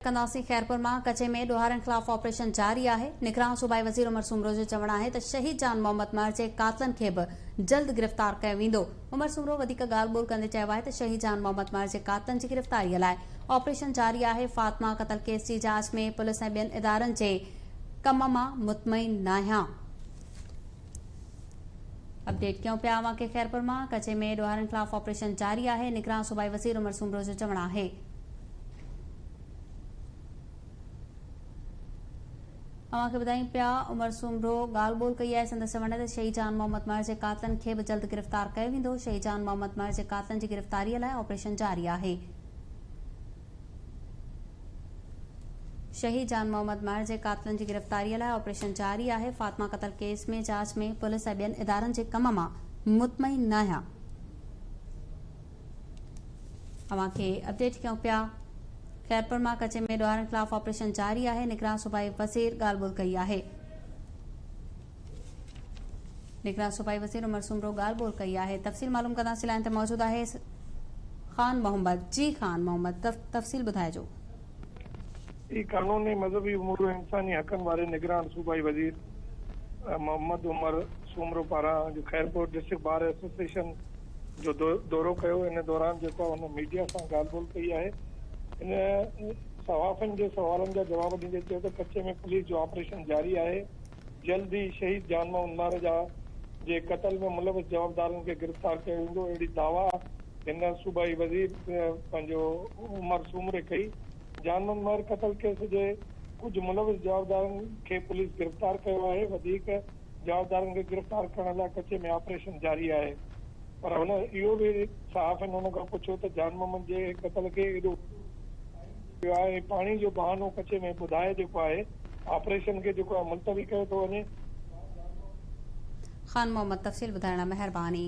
कंदासीं खैरपुर में कचे में ॾोहारनि ख़िलाफ़ ऑपरेशन जारी है। निगरान सूबाई वज़ीर उमर सुमरो जो चवणु है त शहीद जान मोहम्मद महर जे कातलनि खे बि जल्द गिरफ़्तार कयो वेंदो। उमर सुमरो वधीक ॻाल्हि ॿोल कंदे चयो आहे त शहीद जान मोहम्मद महर जे कातलनि जी गिरफ़्तारीअ लाइ ऑपरेशन जारी है। फातिमा क़त्ल केस की जांच में पुलिस ऐं ॿियनि इदारनि जे कम मां मुतमइन नाहियां। अपडेट कयूं पिया अवां खे खैरपुर में कचे में ॾोहारनि ख़िलाफ़ ऑपरेशन जारी है। निगरान सूबाई वज़ीर उमर सुमरो जो चवणु है अवां खे ॿुधायूं पिया उमर सुमरो ॻाल्हि ॿोल कई है। संदसि चवणु है त शहीद जान मोहम्मद महर जे कातलनि खे बि जल्द गिरफ़्तार कयो वेंदो। शहीद जान मोहम्मद महर जे कातलनि जी गिरफ़्तारीअ लाइ ऑपरेशन जारी है। शहीद जान मोहम्मद महर जे कातलनि जी गिरफ़्तारीअ लाइ ऑपरेशन जारी है। फातिमा क़त्ल केस में जांच में पुलिस ऐं ॿियनि इदारनि जे कम मां मुतमइन नाहियां। अवां खे अपडेट कयूं पिया खैरपुर में कचे में ॾोहारनि ख़िलाफ़ ऑपरेशन जारी है। निगरान सूबाई वज़ीर ॻाल्हि ॿोल कई है। निगरान सूबाई वज़ीर उमर सुमरो ॻाल्हि ॿोल कई है। तफ़सील मालूम कंदासीं लाइन ते मौजूद है खान मोहम्मद। जी खान मोहम्मद, तफ़सील ॿुधाइजो। कानूनी मजहबी उमूर इंसानी हकनि वारे निगरान सूबाई वज़ीर मोहम्मद उमर सुमरो पारां जो खैरपुर डिस्ट्रिक्ट बार एसोसिएशन जो दौरो कयो। इन दौरान जेको हुन मीडिया सां ॻाल्हि ॿोल कई है। इन सवाफ़नि जे सवालनि जा जवाब ॾींदे चयो त कच्चे में पुलिस जो ऑपरेशन जारी है। जल्द ही शहीद जान मोहम्मद महर जा जे कत्ल में मुलविस जवाबदारनि खे गिरफ़्तार कयो वेंदो। अहिड़ी दावा हिन सूबाई वज़ीर पंहिंजो उमर सुमरे कई। जान मोहम्मद महर कत्ल केस जे कुछ मुलविस जवाबदारनि खे पुलिस गिरफ़्तार कयो है। वधीक जवाबदारनि खे गिरफ़्तार करण लाइ कच्चे में ऑपरेशन जारी है। पर हुन इहो बि सहाफ़िन हुन खां पुछियो त जान मोहम्मद जे कत्ल खे एॾो पानी जो बहानो कचे में ॿुधाए जेको है ऑपरेशन के जो मुलतवी कयो थो वञे। खान मोहम्मद, तफ़सील ॿुधाइण लाइ महिरबानी।